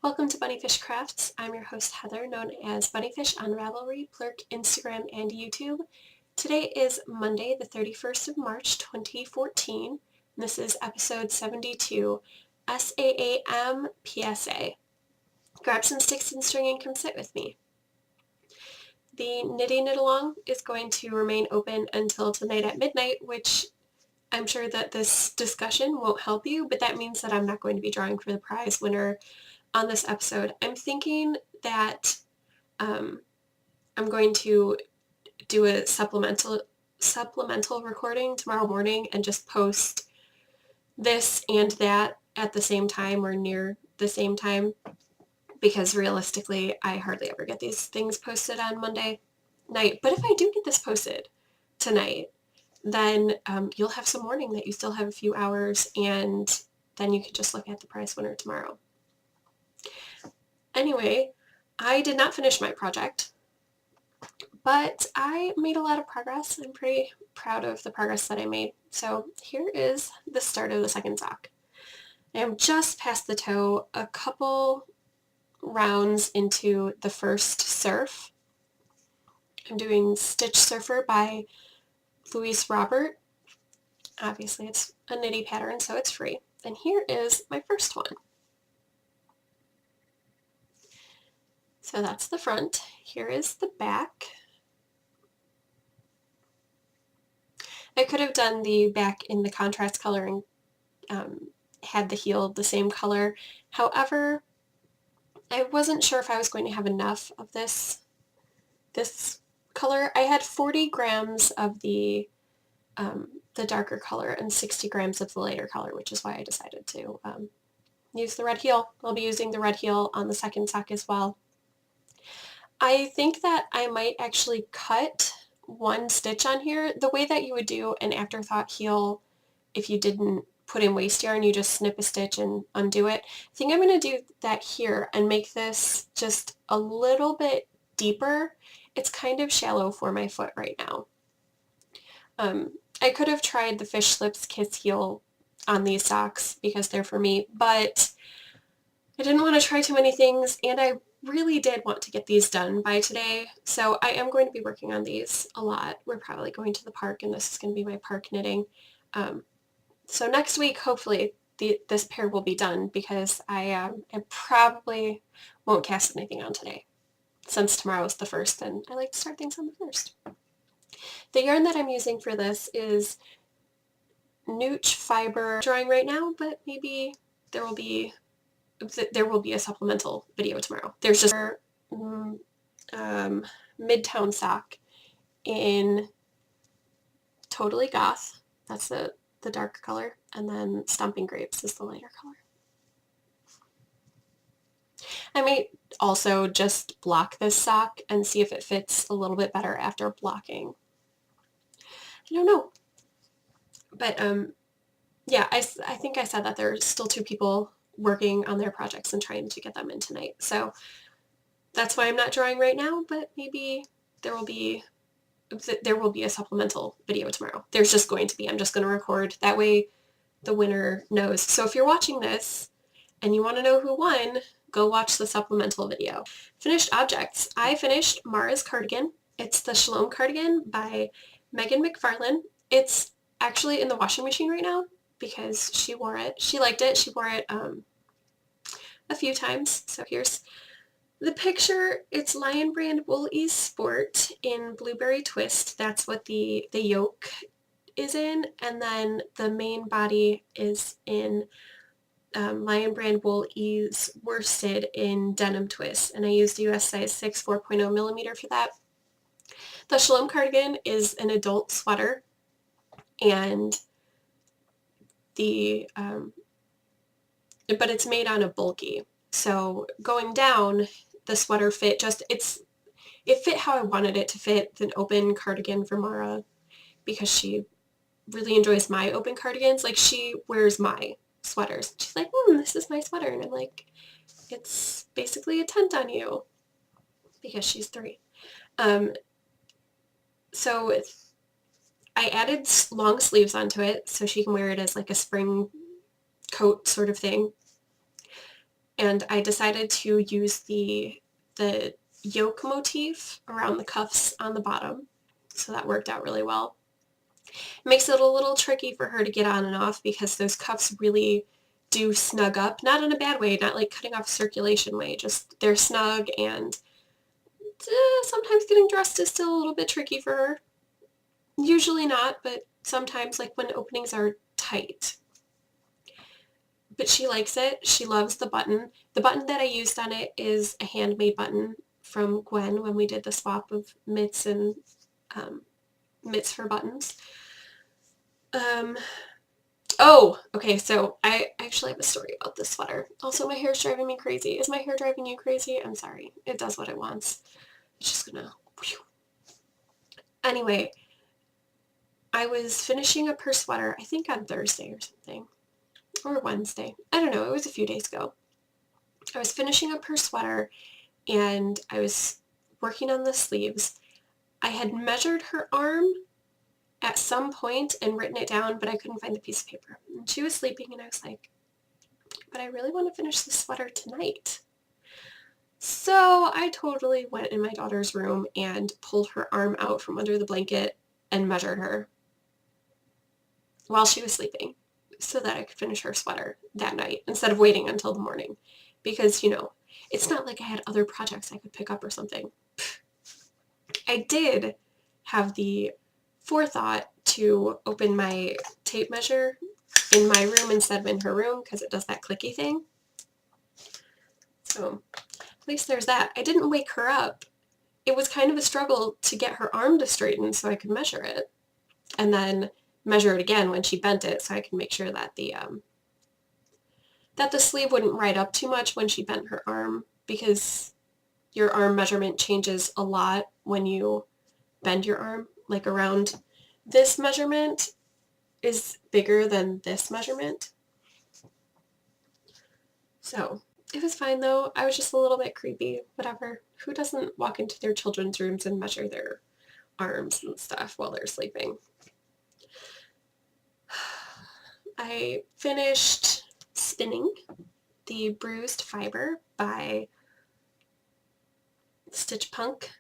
Welcome to Bunnyfish Crafts. I'm your host Heather, known as Bunnyfish on Ravelry, Plurk, Instagram, and YouTube. Today is Monday, the 31st of March, 2014. And this is episode 72, SAAM PSA. Grab some sticks and string and come sit with me. The Knitty Knit Along is going to remain open until tonight at midnight, which I'm sure that this discussion won't help you, but that means that I'm not going to be drawing for the prize winner on this episode. I'm thinking that I'm going to do a supplemental recording tomorrow morning and just post this and that at the same time or near the same time, because realistically I hardly ever get these things posted on Monday night. But if I do get this posted tonight, then you'll have some warning that you still have a few hours, and then you can just look at the prize winner tomorrow. Anyway, I did not finish my project, but I made a lot of progress. I'm pretty proud of the progress that I made. So here is the start of the second sock. I am just past the toe, a couple rounds into the first surf. I'm doing Stitch Surfer by Louise Robert. Obviously it's a Knitty pattern, so it's free. And here is my first one. So that's the front. Here is the back. I could have done the back in the contrast color and had the heel the same color. However, I wasn't sure if I was going to have enough of this color. I had 40 grams of the darker color and 60 grams of the lighter color, which is why I decided to use the red heel. I'll be using the red heel on the second sock as well. I think that I might actually cut one stitch on here, the way that you would do an afterthought heel if you didn't put in waste yarn. You just snip a stitch and undo it. I think I'm going to do that here and make this just a little bit deeper. It's kind of shallow for my foot right now. I could have tried the Fish Slips Kiss heel on these socks because they're for me, but I didn't want to try too many things, and I really did want to get these done by today, so I am going to be working on these a lot. We're probably going to the park, and this is going to be my park knitting. So next week, hopefully, this pair will be done, because I probably won't cast anything on today, since tomorrow is the 1st, and I like to start things on the 1st. The yarn that I'm using for this is Nooch Fiber drawing right now, but maybe there will be a supplemental video tomorrow. There's just Midtown sock in Totally Goth. That's the dark color, and then Stomping Grapes is the lighter color. I might also just block this sock and see if it fits a little bit better after blocking. I don't know. But yeah, I think I said that there's still 2 people working on their projects and trying to get them in tonight. So that's why I'm not drawing right now, but maybe there will be a supplemental video tomorrow. There's just going to be. I'm just going to record. That way the winner knows. So if you're watching this and you want to know who won, go watch the supplemental video. Finished objects. I finished Mara's cardigan. It's the Shalom cardigan by Megan McFarlane. It's actually in the washing machine right now because she wore it. She liked it. She wore it a few times. So here's the picture. It's Lion Brand Wool Ease Sport in Blueberry Twist. That's what the yoke is in. And then the main body is in Lion Brand Wool Ease Worsted in Denim Twist. And I used US size 6 4.0 millimeter for that. The Shalom cardigan is an adult sweater, and but it's made on a bulky. So going down, the sweater fit it fit how I wanted it to fit. An open cardigan for Mara, because she really enjoys my open cardigans. Like, she wears my sweaters. She's like, this is my sweater. And I'm like, it's basically a tent on you, because she's 3. So I added long sleeves onto it so she can wear it as like a spring coat sort of thing. and I decided to use the yoke motif around the cuffs on the bottom, so that worked out really well. It makes it a little tricky for her to get on and off because those cuffs really do snug up, not in a bad way, not like cutting off circulation way, just they're snug, and sometimes getting dressed is still a little bit tricky for her. Usually not, but sometimes, like when openings are tight. But she likes it. She loves the button. The button that I used on it is a handmade button from Gwen when we did the swap of mitts and mitts for buttons. Oh, okay, so I actually have a story about this sweater. Also, my hair's driving me crazy. Is my hair driving you crazy? I'm sorry. It does what it wants. It's just gonna... Whew. Anyway, I was finishing up her sweater, I think on Thursday or something. Or Wednesday. I don't know. It was a few days ago. I was finishing up her sweater, and I was working on the sleeves. I had measured her arm at some point and written it down, but I couldn't find the piece of paper. And she was sleeping, and I was like, but I really want to finish the sweater tonight. So I totally went in my daughter's room and pulled her arm out from under the blanket and measured her while she was sleeping so that I could finish her sweater that night instead of waiting until the morning. Because, you know, it's not like I had other projects I could pick up or something. I did have the forethought to open my tape measure in my room instead of in her room because it does that clicky thing. So at least there's that. I didn't wake her up. It was kind of a struggle to get her arm to straighten so I could measure it, and then measure it again when she bent it so I could make sure that the sleeve wouldn't ride up too much when she bent her arm, because your arm measurement changes a lot when you bend your arm. Like around this measurement is bigger than this measurement. So it was fine though. I was just a little bit creepy. Whatever. Who doesn't walk into their children's rooms and measure their arms and stuff while they're sleeping? I finished spinning the Bruised Fiber by Stitch Punk.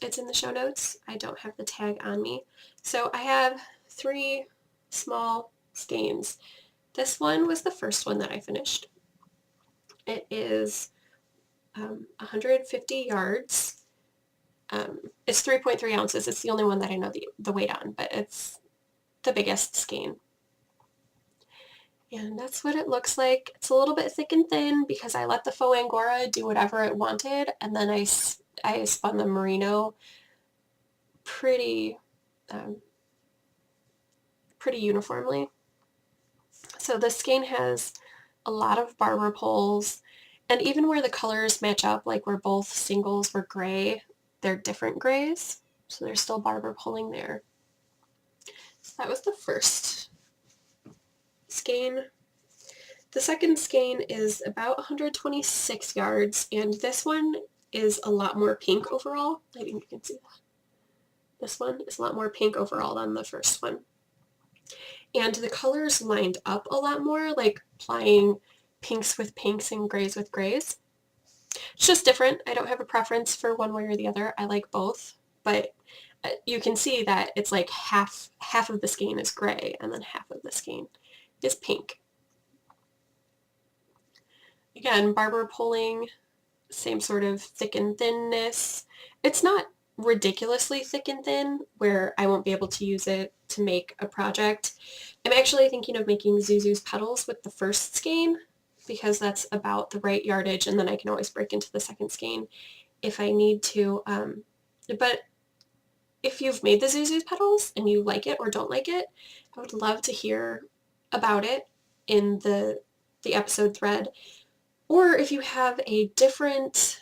It's in the show notes. I don't have the tag on me. So I have 3 small skeins. This one was the first one that I finished. It is 150 yards. It's 3.3 ounces. It's the only one that I know the weight on, but it's the biggest skein. And that's what it looks like. It's a little bit thick and thin because I let the faux Angora do whatever it wanted, and then I spun the merino pretty uniformly. So this skein has a lot of barber poles, and even where the colors match up, like where both singles were gray, they're different grays, so there's still barber pulling there. So that was the first skein. The second skein is about 126 yards, and this one is a lot more pink overall. I think you can see that. This one is a lot more pink overall than the first one. And the colors lined up a lot more, like applying pinks with pinks and grays with grays. It's just different. I don't have a preference for one way or the other. I like both, but you can see that it's like half of the skein is gray and then half of the skein is pink. Again, barber pulling, same sort of thick and thinness. It's not ridiculously thick and thin where I won't be able to use it to make a project. I'm actually thinking of making Zuzu's petals with the first skein because that's about the right yardage, and then I can always break into the second skein if I need to. But if you've made the Zuzu's petals and you like it or don't like it, I would love to hear about it in the episode thread. Or if you have a different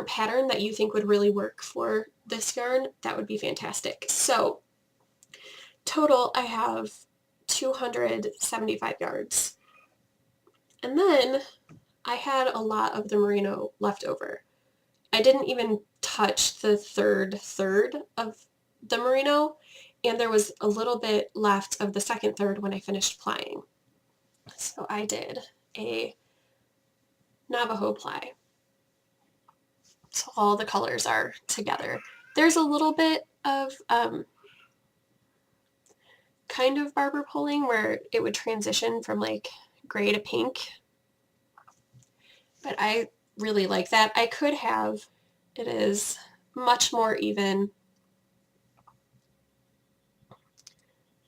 pattern that you think would really work for this yarn, that would be fantastic. So total, I have 275 yards. And then I had a lot of the merino left over. I didn't even touch the third of the merino, and there was a little bit left of the second third when I finished plying. So I did a Navajo ply. So all the colors are together. There's a little bit of kind of barber pulling where it would transition from like gray to pink. But I really like that. I could have, it is much more even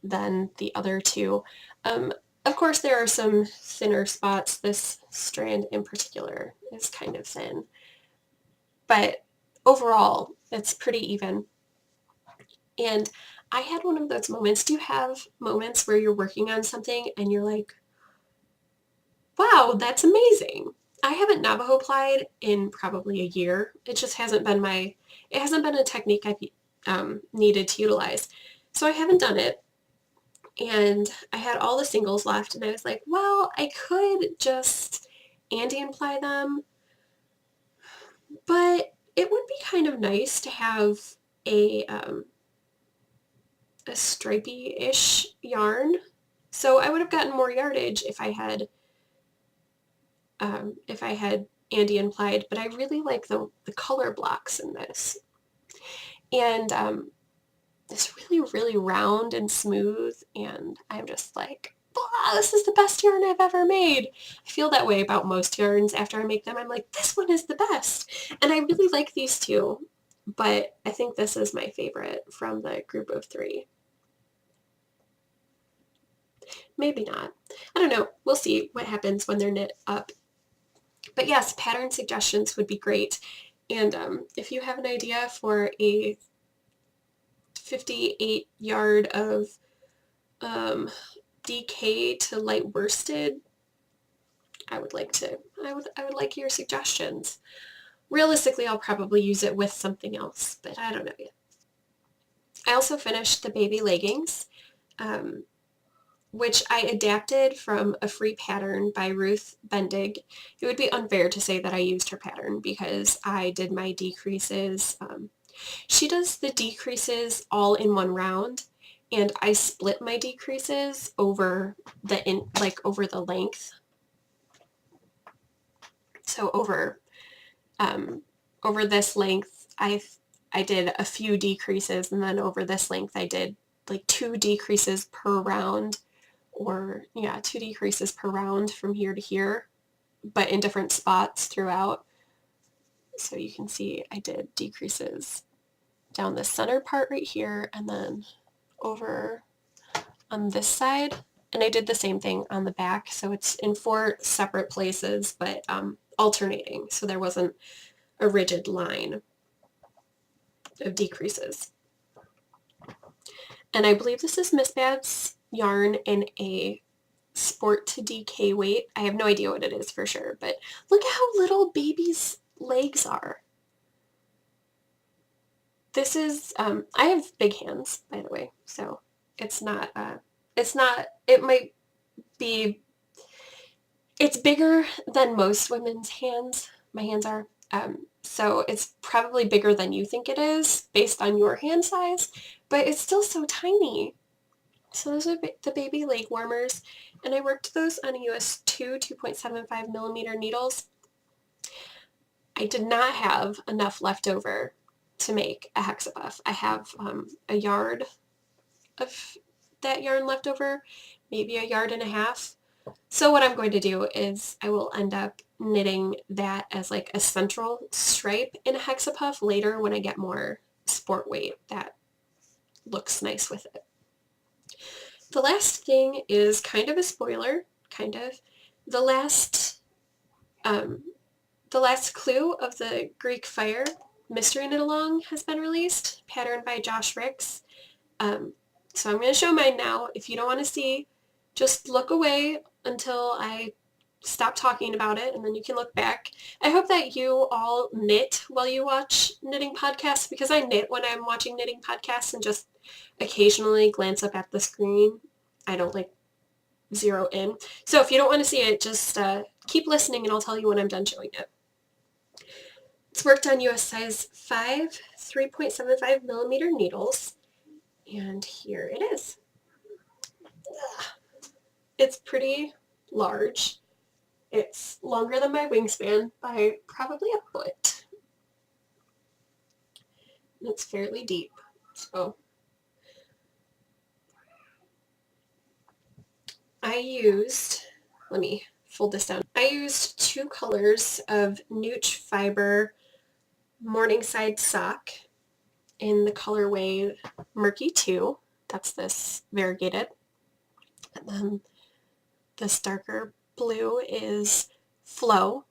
than the other two. Of course, there are some thinner spots. This strand in particular is kind of thin. But overall, it's pretty even. And I had one of those moments. Do you have moments where you're working on something and you're like, wow, that's amazing? I haven't Navajo plied in probably a year. It just hasn't been it hasn't been a technique I've needed to utilize. So I haven't done it. And I had all the singles left and I was like, well, I could just Andean ply them, but it would be kind of nice to have a stripy-ish yarn. So I would have gotten more yardage if I had Andean plied, but I really like the color blocks in this. And it's really, really round and smooth, and I'm just like, wow, this is the best yarn I've ever made. I feel that way about most yarns after I make them. I'm like, this one is the best. And I really like these two, but I think this is my favorite from the group of three. Maybe not. I don't know. We'll see what happens when they're knit up. But yes, pattern suggestions would be great. And if you have an idea for a 58 yard of DK to light worsted, I would like your suggestions. Realistically, I'll probably use it with something else, but I don't know yet. I also finished the baby leggings, which I adapted from a free pattern by Ruth Bendig. It would be unfair to say that I used her pattern because I did my decreases. She does the decreases all in one round, and I split my decreases over over the length. So over this length, I did a few decreases, and then over this length I did like 2 decreases per round, or yeah, 2 decreases per round from here to here, but in different spots throughout. So you can see I did decreases down the center part right here, and then over on this side, and I did the same thing on the back. So it's in 4 separate places, but alternating, so there wasn't a rigid line of decreases. And I believe this is Miss Bab's yarn in a sport to DK weight. I have no idea what it is for sure, but look at how little baby's legs are. This is, I have big hands, by the way, so it's not, it might be, it's bigger than most women's hands. My hands are. So it's probably bigger than you think it is based on your hand size, but it's still so tiny. So those are the baby leg warmers, and I worked those on US 2.75 millimeter needles. I did not have enough left over to make a hexabuff. I have a yard of that yarn left over, maybe a yard and a half. So what I'm going to do is I will end up knitting that as like a central stripe in a hexapuff later when I get more sport weight that looks nice with it. The last thing is kind of a spoiler, kind of. The last clue of the Greek Fire Mystery Knit Along has been released, patterned by Josh Ricks. So I'm going to show mine now. If you don't want to see, just look away until I stop talking about it, and then you can look back. I hope that you all knit while you watch knitting podcasts, because I knit when I'm watching knitting podcasts and just occasionally glance up at the screen. I don't like zero in. So if you don't want to see it, just keep listening and I'll tell you when I'm done showing it. It's worked on US size 5, 3.75 millimeter needles, and here it is. It's pretty large. It's longer than my wingspan by probably a foot. And it's fairly deep. So let me fold this down. I used 2 colors of Nooch Fiber Morningside sock in the colorway Murky 2. That's this variegated. And then this darker blue is Flow.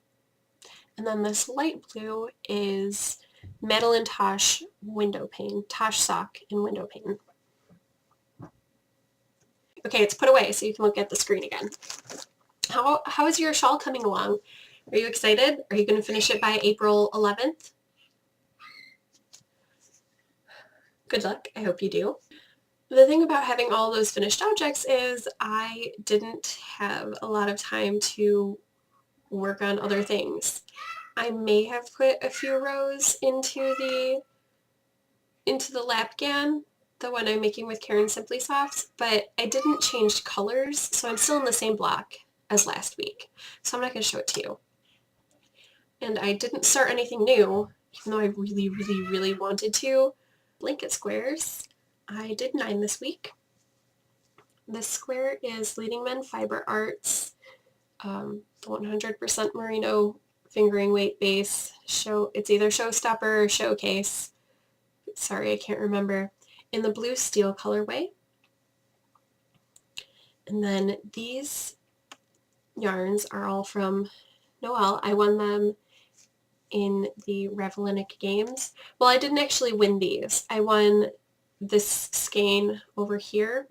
And then this light blue is Madeline Tosh window pane, Tosh sock in window pane. Okay, it's put away so you can look at the screen again. How is your shawl coming along? Are you excited? Are you going to finish it by April 11th? Good luck. I hope you do. The thing about having all those finished objects is I didn't have a lot of time to work on other things. I may have put a few rows into the Lapgan, the one I'm making with Karen Simply Softs, but I didn't change colors, so I'm still in the same block as last week. So I'm not going to show it to you. And I didn't start anything new, even though I really, really, really wanted to. Blanket squares. I did 9 this week. This square is Leading Men Fiber Arts, 100% merino fingering weight base. It's either Showstopper or Showcase. Sorry, I can't remember. In the blue steel colorway. And then these yarns are all from Noelle. I won them in the Revlinic Games. Well, I didn't actually win these. I won this skein over here.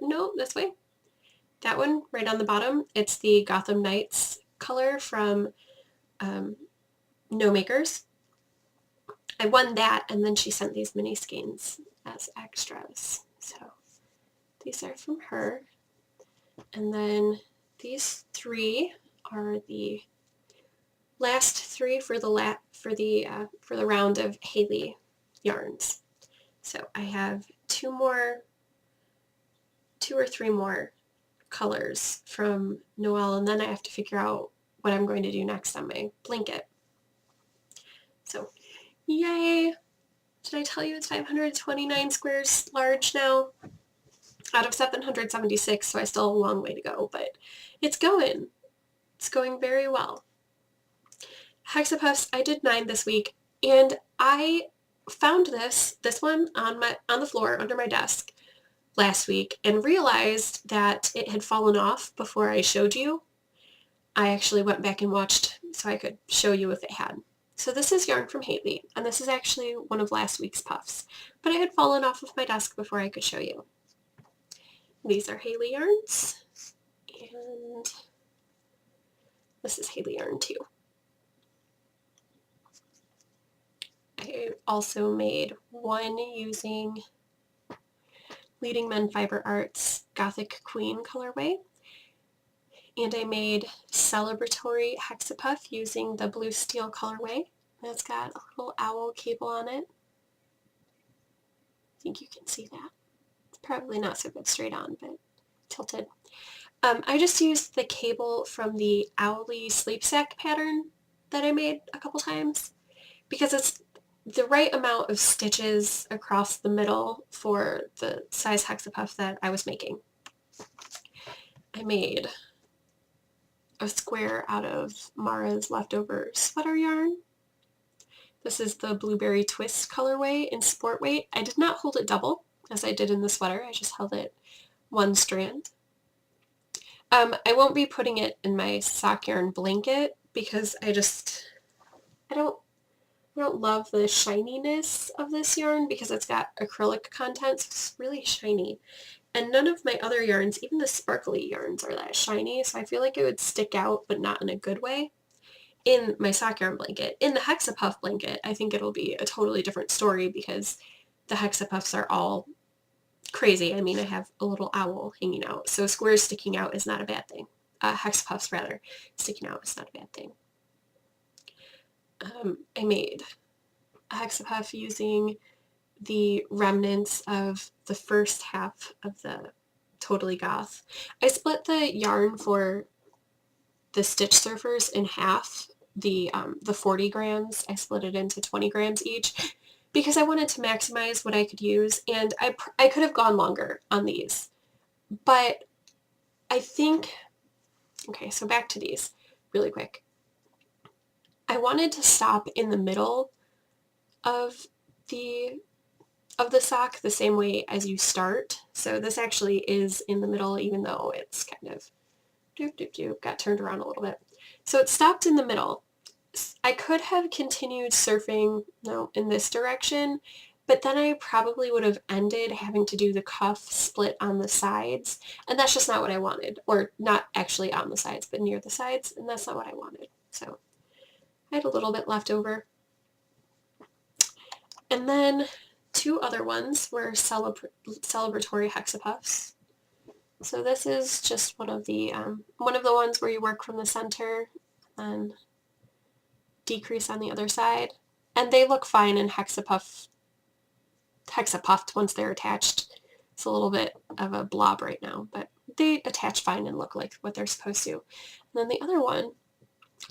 No, this way. That one right on the bottom. It's the Gotham Knights color from No Makers. I won that, and then she sent these mini skeins as extras. So these are from her. And then these 3 are the last 3 for the round of Haley yarns. So I have 2 or 3 more colors from Noelle, and then I have to figure out what I'm going to do next on my blanket. So, yay! Did I tell you it's 529 squares large now? Out of 776, so I still have a long way to go, but it's going. It's going very well. Hexapuffs, I did 9 this week, and I found this one on the floor under my desk last week and realized that it had fallen off before I showed you. I actually went back and watched so I could show you if it had. So this is yarn from Haley, and this is actually one of last week's puffs, but it had fallen off of my desk before I could show you. These are Haley yarns, and this is Haley yarn too. I also made one using Leading Men Fiber Arts Gothic Queen colorway, and I made Celebratory Hexapuff using the blue steel colorway. And it's got a little owl cable on it. I think you can see that. It's probably not so good straight on, but tilted. I just used the cable from the Owly Sleep Sack pattern that I made a couple times because it's the right amount of stitches across the middle for the size hexapuff that I was making. I made a square out of Mara's leftover sweater yarn. This is the Blueberry Twist colorway in sport weight. I did not hold it double as I did in the sweater. I just held it one strand. I won't be putting it in my sock yarn blanket because I don't love the shininess of this yarn because it's got acrylic content, so it's really shiny. And none of my other yarns, even the sparkly yarns, are that shiny, so I feel like it would stick out, but not in a good way, in my sock yarn blanket. In the Hexapuff blanket, I think it'll be a totally different story because the Hexapuffs are all crazy. I mean, I have a little owl hanging out, so squares sticking out is not a bad thing. Hexapuffs, rather, sticking out is not a bad thing. I made a hexapuff using the remnants of the first half of the Totally Goth. I split the yarn for the Stitch Surfers in half. The 40 grams, I split it into 20 grams each because I wanted to maximize what I could use, and I could have gone longer on these. But I think, okay, so back to these really quick. I wanted to stop in the middle of the sock the same way as you start. So this actually is in the middle, even though it's kind of got turned around a little bit. So it stopped in the middle. I could have continued surfing, in this direction, but then I probably would have ended having to do the cuff split on the sides, and that's just not what I wanted. Or not actually on the sides, but near the sides, and that's not what I wanted. So I had a little bit left over. And then two other ones were celebratory hexapuffs. So this is just one of the ones where you work from the center and decrease on the other side. And they look fine in hexapuffed once they're attached. It's a little bit of a blob right now, but they attach fine and look like what they're supposed to. And then the other one,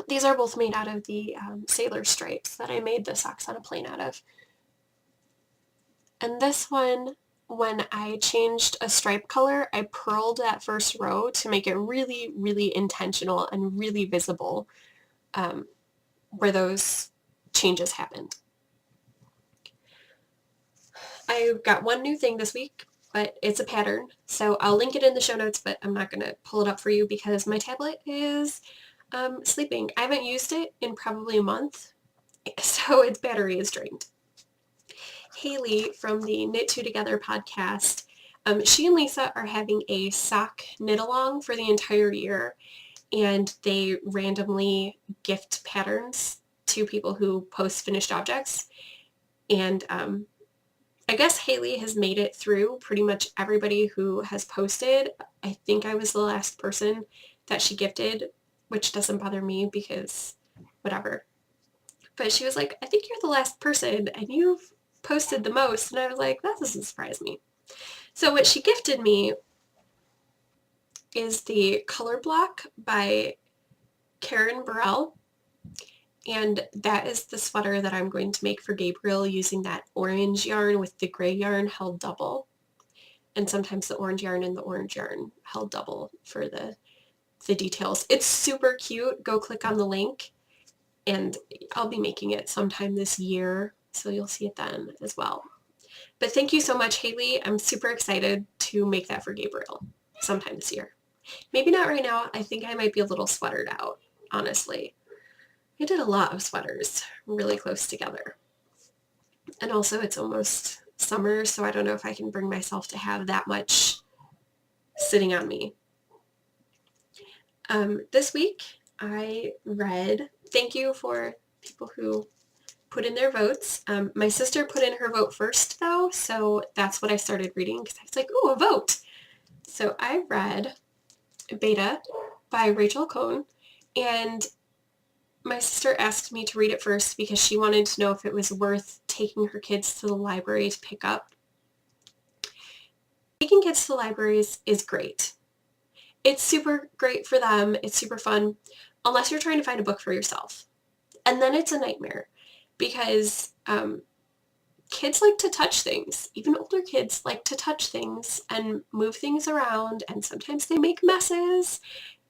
these are both made out of the sailor stripes that I made the socks on a plane out of. And this one, when I changed a stripe color, I purled that first row to make it really, really intentional and really visible where those changes happened. I got one new thing this week, but it's a pattern, so I'll link it in the show notes, but I'm not going to pull it up for you because my tablet is sleeping. I haven't used it in probably a month, so its battery is drained. Haley from the Knit Two Together podcast, she and Lisa are having a sock knit along for the entire year, and they randomly gift patterns to people who post finished objects. And I guess Haley has made it through pretty much everybody who has posted. I think I was the last person that she gifted, which doesn't bother me because whatever. But she was like, I think you're the last person and you've posted the most. And I was like, that doesn't surprise me. So what she gifted me is the Color Block by Karen Burrell. And that is the sweater that I'm going to make for Gabriel using that orange yarn with the gray yarn held double. And sometimes the orange yarn and the orange yarn held double for the details. It's super cute. Go click on the link. And I'll be making it sometime this year, so you'll see it then as well. But thank you so much, Haley. I'm super excited to make that for Gabriel sometime this year. Maybe not right now. I think I might be a little sweatered out, honestly. I did a lot of sweaters really close together. And also it's almost summer, so I don't know if I can bring myself to have that much sitting on me. This week I read, thank you for people who put in their votes. My sister put in her vote first though, so that's what I started reading because I was like, ooh, a vote. So I read Beta by Rachel Cohn, and my sister asked me to read it first because she wanted to know if it was worth taking her kids to the library to pick up. Taking kids to the libraries is great. It's super great for them. It's super fun, unless you're trying to find a book for yourself. And then it's a nightmare because kids like to touch things. Even older kids like to touch things and move things around, and sometimes they make messes,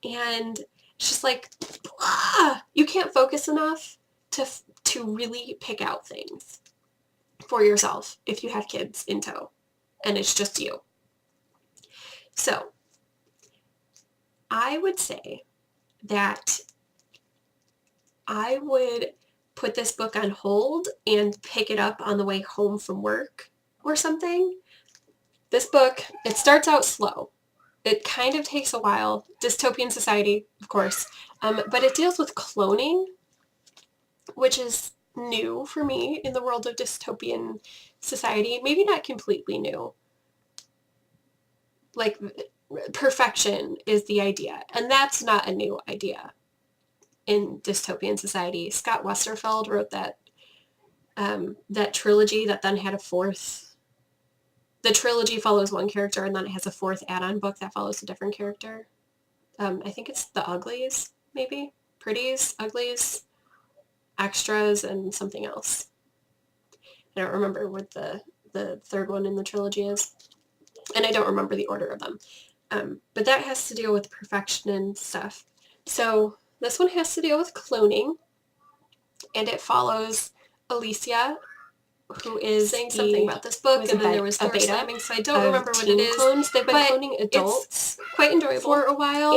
and it's just like, blah! You can't focus enough to really pick out things for yourself if you have kids in tow and it's just you. So I would say that I would put this book on hold and pick it up on the way home from work or something. This book, it starts out slow. It kind of takes a while. Dystopian society, of course. But it deals with cloning, which is new for me in the world of dystopian society. Maybe not completely new. Like, perfection is the idea, and that's not a new idea in dystopian society. Scott Westerfeld wrote that that trilogy that then had a fourth. The trilogy follows one character, and then it has a fourth add-on book that follows a different character. I think it's The Uglies. maybe? Pretties, uglies, extras, and something else. I don't remember what the third one in the trilogy is. And I don't remember the order of them. But that has to deal with perfection and stuff. So this one has to deal with cloning. And it follows Alicia, who is saying something about this book, and then there was door slamming, so I don't remember what it is. Clones. They've been cloning adults, quite enjoyable for a while,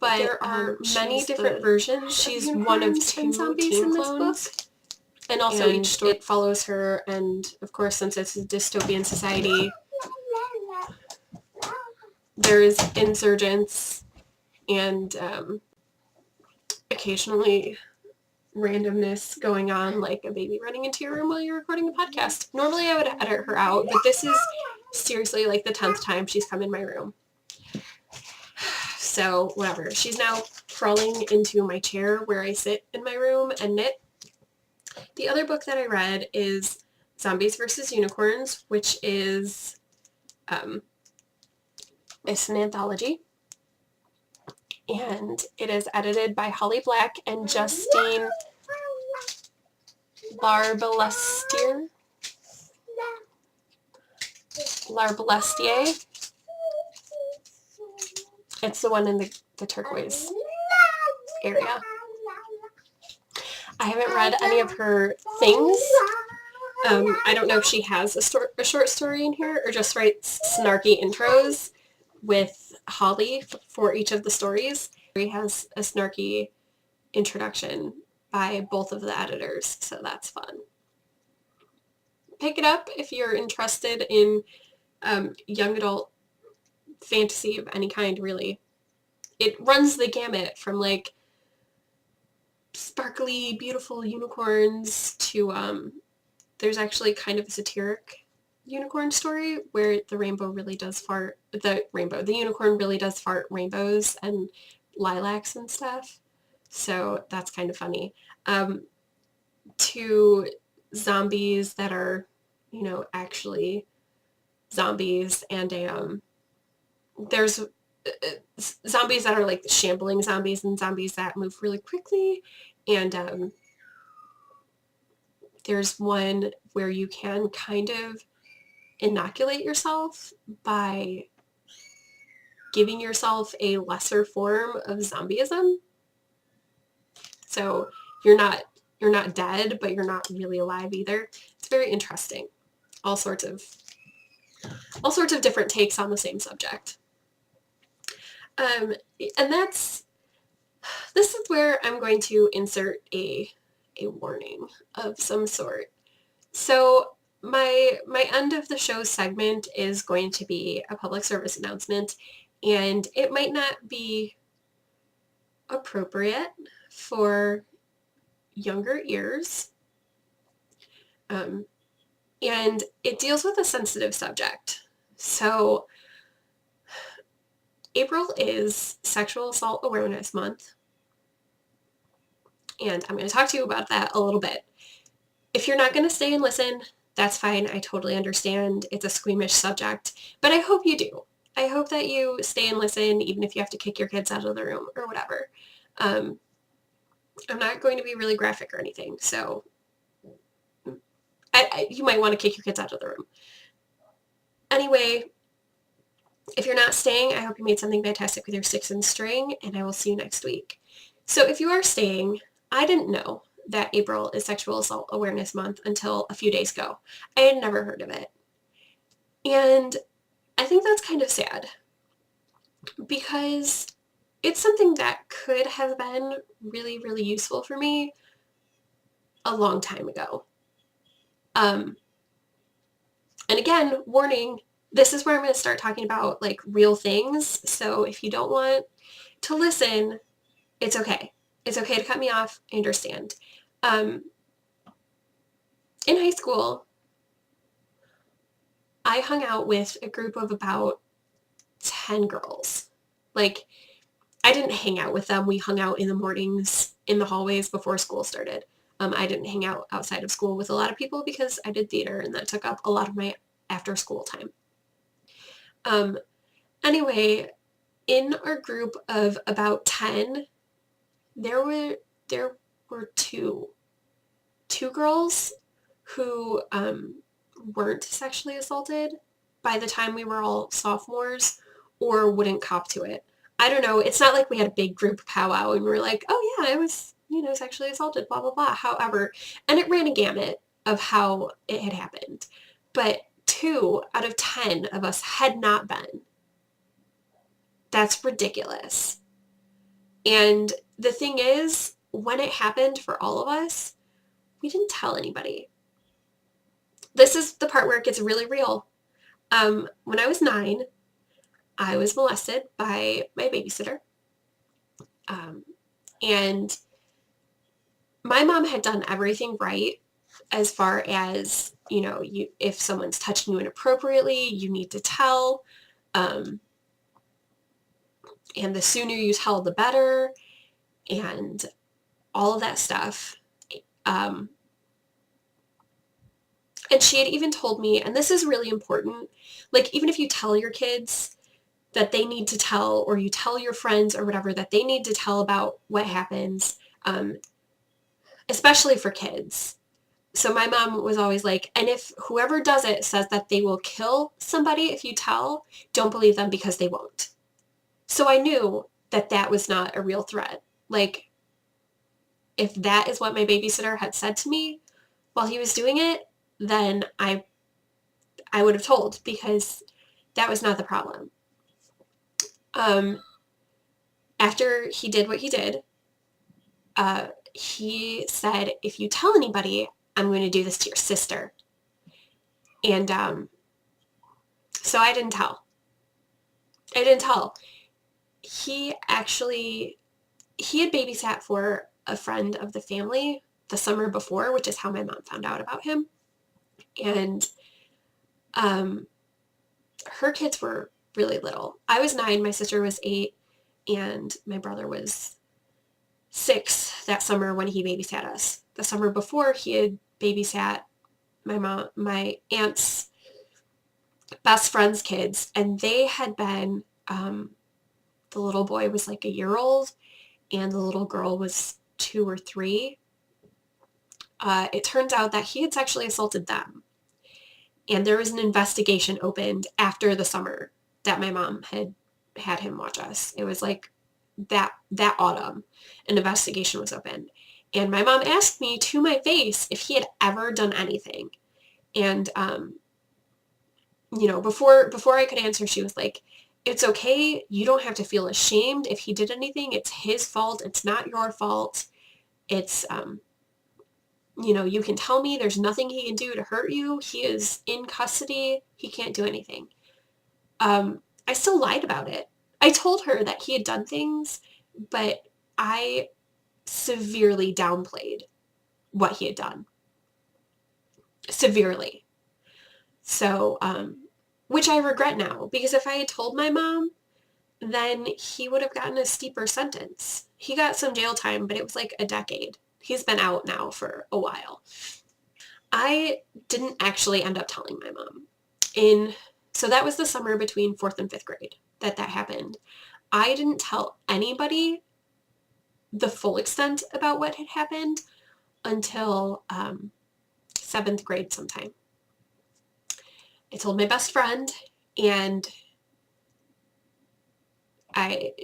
but there are many different versions. She's one of 2 zombies in this book, and also each story it follows her. And of course, since it's a dystopian society, there's insurgents and occasionally randomness going on, like a baby running into your room while you're recording a podcast. Normally I would edit her out, but this is seriously like the 10th time she's come in my room. So whatever. She's now crawling into my chair where I sit in my room and knit. The other book that I read is Zombies vs. Unicorns, which is it's an anthology. And it is edited by Holly Black and Justine Larbalestier. It's the one in the turquoise area. I haven't read any of her things. I don't know if she has a short story in here or just writes snarky intros with Holly for each of the stories. She has a snarky introduction by both of the editors, so that's fun. Pick it up if you're interested in young adult fantasy of any kind, really. It runs the gamut from like sparkly, beautiful unicorns to there's actually kind of a satiric unicorn story where the unicorn really does fart rainbows and lilacs and stuff. So that's kind of funny. To zombies that are, actually zombies, and there's zombies that are like shambling zombies and zombies that move really quickly, and there's one where you can kind of inoculate yourself by giving yourself a lesser form of zombieism. So you're not dead, but you're not really alive either. It's very interesting. All sorts of different takes on the same subject. And this is where I'm going to insert a warning of some sort. So my end of the show segment is going to be a public service announcement, and it might not be appropriate for younger ears. And it deals with a sensitive subject. So April is Sexual Assault Awareness Month, and I'm going to talk to you about that a little bit. If you're not going to stay and listen, that's fine. I totally understand. It's a squeamish subject, but I hope you do. I hope that you stay and listen, even if you have to kick your kids out of the room or whatever. I'm not going to be really graphic or anything, so you might want to kick your kids out of the room. Anyway, if you're not staying, I hope you made something fantastic with your sticks and string, and I will see you next week. So if you are staying, I didn't know that April is Sexual Assault Awareness Month until a few days ago. I had never heard of it. And I think that's kind of sad because it's something that could have been really, really useful for me a long time ago. And again, warning, this is where I'm going to start talking about like real things. So if you don't want to listen, it's okay. It's okay to cut me off. I understand. In high school, I hung out with a group of about 10 girls. Like, I didn't hang out with them. We hung out in the mornings in the hallways before school started. I didn't hang out outside of school with a lot of people because I did theater and that took up a lot of my after school time. Anyway, in our group of about 10, there were two girls who weren't sexually assaulted by the time we were all sophomores or wouldn't cop to it. I don't know. It's not like we had a big group powwow and we were like, oh yeah, I was, sexually assaulted, blah, blah, blah. However, and it ran a gamut of how it had happened. But 2 out of 10 of us had not been. That's ridiculous. And the thing is, when it happened for all of us, we didn't tell anybody. This is the part where it gets really real. When I was 9, I was molested by my babysitter. And my mom had done everything right as far as, if someone's touching you inappropriately, you need to tell. And the sooner you tell, the better. And all of that stuff. And she had even told me, and this is really important, like even if you tell your kids that they need to tell, or you tell your friends or whatever that they need to tell about what happens, especially for kids. So my mom was always like, and if whoever does it says that they will kill somebody if you tell, don't believe them because they won't. So I knew that that was not a real threat. Like, if that is what my babysitter had said to me while he was doing it, then I would have told, because that was not the problem. After he did what he did, he said, if you tell anybody, I'm going to do this to your sister. And so I didn't tell. He had babysat for a friend of the family the summer before, which is how my mom found out about him. And her kids were really little. I was 9, my sister was 8, and my brother was 6 that summer when he babysat us. The summer before, he had babysat my aunt's best friend's kids, and they had been, the little boy was like a year old, and the little girl was 2 or 3. It turns out that he had sexually assaulted them. And there was an investigation opened after the summer that my mom had him watch us. It was like that autumn, an investigation was opened. And my mom asked me to my face if he had ever done anything. And, before I could answer, she was like, it's okay. You don't have to feel ashamed if he did anything. It's his fault. It's not your fault. It's, you can tell me, there's nothing he can do to hurt you. He is in custody. He can't do anything. I still lied about it. I told her that he had done things, but I severely downplayed what he had done. Severely. So, which I regret now, because if I had told my mom, then he would have gotten a steeper sentence. He got some jail time, but it was like a decade. He's been out now for a while. I didn't actually end up telling my mom. So that was the summer between 4th and 5th grade that happened. I didn't tell anybody the full extent about what had happened until 7th grade sometime. I told my best friend, and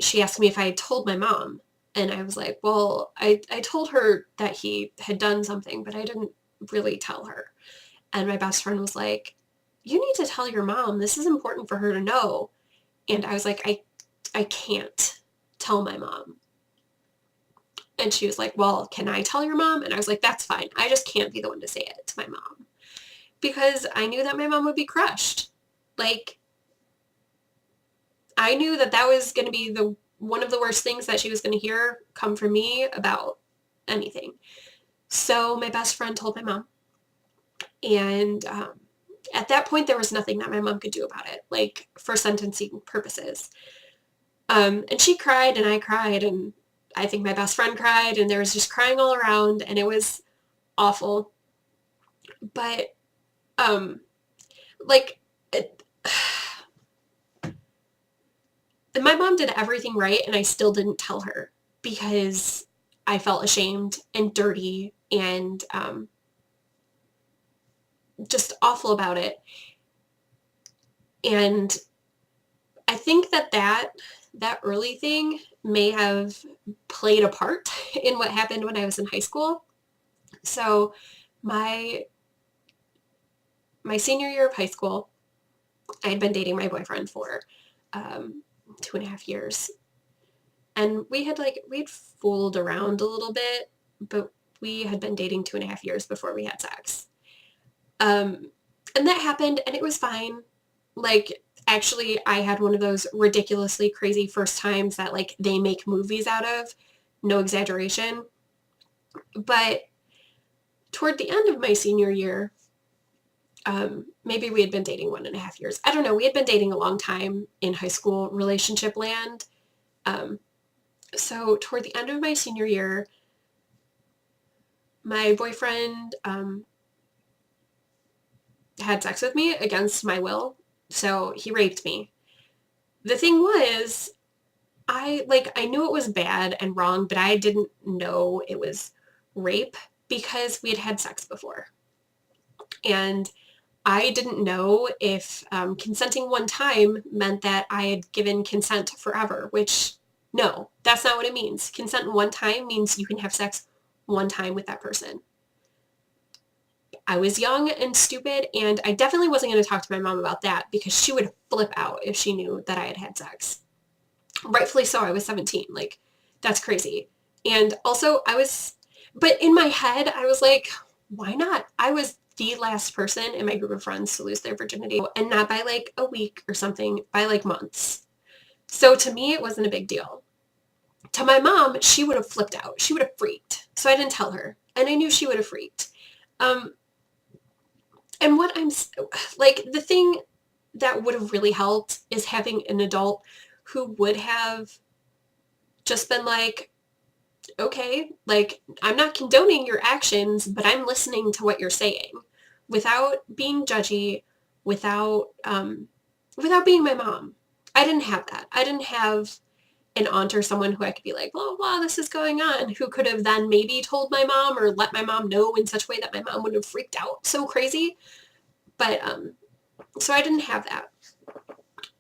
she asked me if I had told my mom. And I was like, well, I told her that he had done something, but I didn't really tell her. And my best friend was like, you need to tell your mom. This is important for her to know. And I was like, I can't tell my mom. And she was like, well, can I tell your mom? And I was like, that's fine. I just can't be the one to say it to my mom. Because I knew that my mom would be crushed. Like, I knew that was going to be one of the worst things that she was going to hear come from me about anything. So my best friend told my mom. And at that point, there was nothing that my mom could do about it, like for sentencing purposes. And she cried and I cried, and I think my best friend cried, and there was just crying all around, and it was awful. But my mom did everything right, and I still didn't tell her because I felt ashamed and dirty and just awful about it. And I think that early thing may have played a part in what happened when I was in high school. So my senior year of high school, I had been dating my boyfriend for 2.5 years. And we'd fooled around a little bit, but we had been dating 2.5 years before we had sex. And that happened, and it was fine. Like, actually, I had one of those ridiculously crazy first times that, like, they make movies out of. No exaggeration. But toward the end of my senior year, maybe we had been dating 1.5 years. I don't know. We had been dating a long time in high school relationship land. So toward the end of my senior year, my boyfriend had sex with me against my will. So he raped me. The thing was, I knew it was bad and wrong, but I didn't know it was rape because we had had sex before. And I didn't know if consenting one time meant that I had given consent forever, which, no, that's not what it means. Consent one time means you can have sex one time with that person. I was young and stupid, and I definitely wasn't going to talk to my mom about that because she would flip out if she knew that I had had sex. Rightfully so, I was 17. Like, that's crazy. And also, but in my head, I was like, why not? I was the last person in my group of friends to lose their virginity, and not by like a week or something, by like months. So to me, it wasn't a big deal. To my mom, she would have flipped out. She would have freaked. So I didn't tell her, and I knew she would have freaked. And the thing that would have really helped is having an adult who would have just been like, okay, like, I'm not condoning your actions, but I'm listening to what you're saying without being judgy, without being my mom. I didn't have that. I didn't have an aunt or someone who I could be like, blah, blah, this is going on, who could have then maybe told my mom or let my mom know in such a way that my mom would have freaked out so crazy. But, so I didn't have that.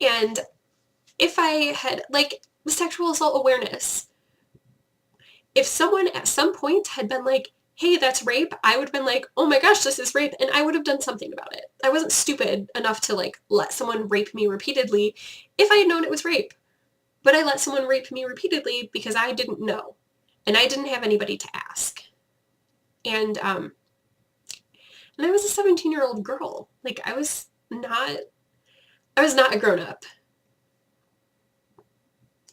And if I had, like, sexual assault awareness, if someone at some point had been like, hey, that's rape, I would have been like, oh my gosh, this is rape, and I would have done something about it. I wasn't stupid enough to, like, let someone rape me repeatedly if I had known it was rape. But I let someone rape me repeatedly because I didn't know, and I didn't have anybody to ask. And I was a 17-year-old girl. Like, I was not a grown-up,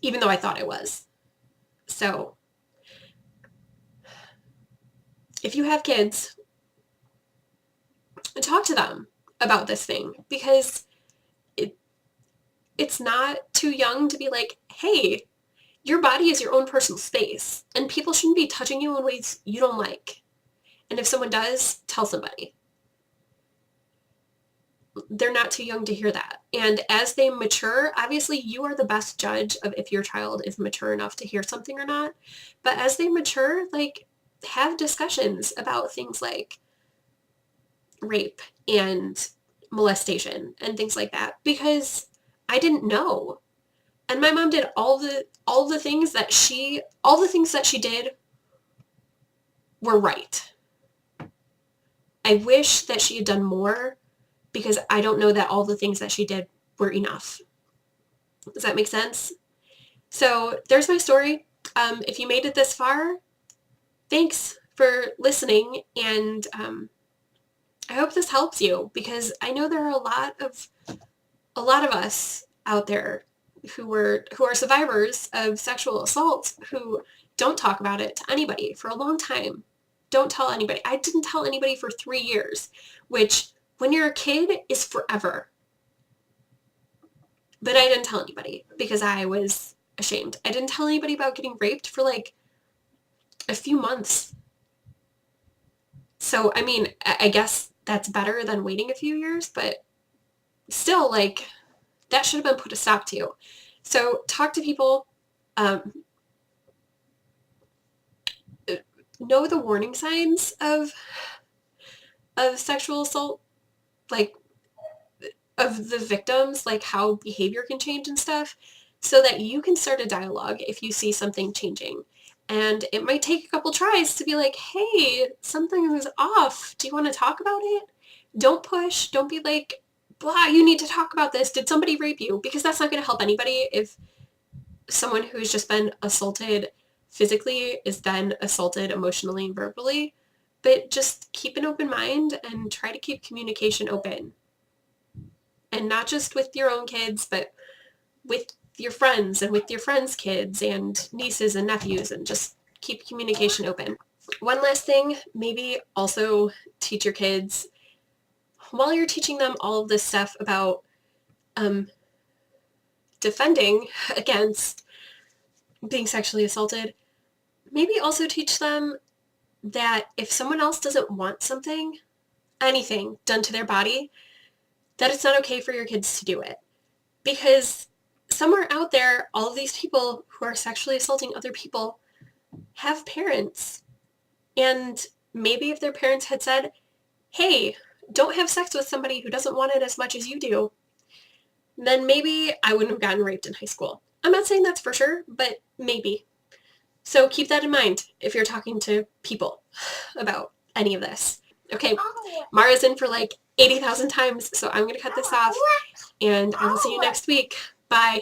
even though I thought I was. So if you have kids, talk to them about this thing, because it's not too young to be like, hey, your body is your own personal space, and people shouldn't be touching you in ways you don't like. And if someone does, tell somebody. They're not too young to hear that. And as they mature, obviously you are the best judge of if your child is mature enough to hear something or not. But as they mature, like, have discussions about things like rape and molestation and things like that, because I didn't know. And my mom did all the things that she did were right. I wish that she had done more, because I don't know that all the things that she did were enough. Does that make sense? So there's my story. If you made it this far, thanks for listening, and I hope this helps you, because I know there are a lot of us out there who are survivors of sexual assault who don't talk about it to anybody for a long time. Don't tell anybody. I didn't tell anybody for 3 years, which when you're a kid is forever. But I didn't tell anybody because I was ashamed. I didn't tell anybody about getting raped for like a few months. So, I mean, I guess that's better than waiting a few years, but still, like, that should have been put a stop to. So talk to people. know the warning signs of sexual assault, like of the victims, like how behavior can change and stuff, so that you can start a dialogue if you see something changing. And it might take a couple tries to be like, hey, something is off. Do you want to talk about it? Don't push. Don't be like, blah, you need to talk about this. Did somebody rape you? Because that's not going to help anybody if someone who's just been assaulted physically is then assaulted emotionally and verbally. But just keep an open mind and try to keep communication open. And not just with your own kids, but with your friends and with your friends' kids and nieces and nephews, and just keep communication open. One last thing, maybe also teach your kids, while you're teaching them all of this stuff about defending against being sexually assaulted, maybe also teach them that if someone else doesn't want something, anything done to their body, that it's not okay for your kids to do it. Because somewhere out there, all of these people who are sexually assaulting other people have parents. And maybe if their parents had said, hey, don't have sex with somebody who doesn't want it as much as you do, then maybe I wouldn't have gotten raped in high school. I'm not saying that's for sure, but maybe. So keep that in mind if you're talking to people about any of this. Okay, Mara's in for like 80,000 times, so I'm going to cut this off, and I will see you next week. Bye.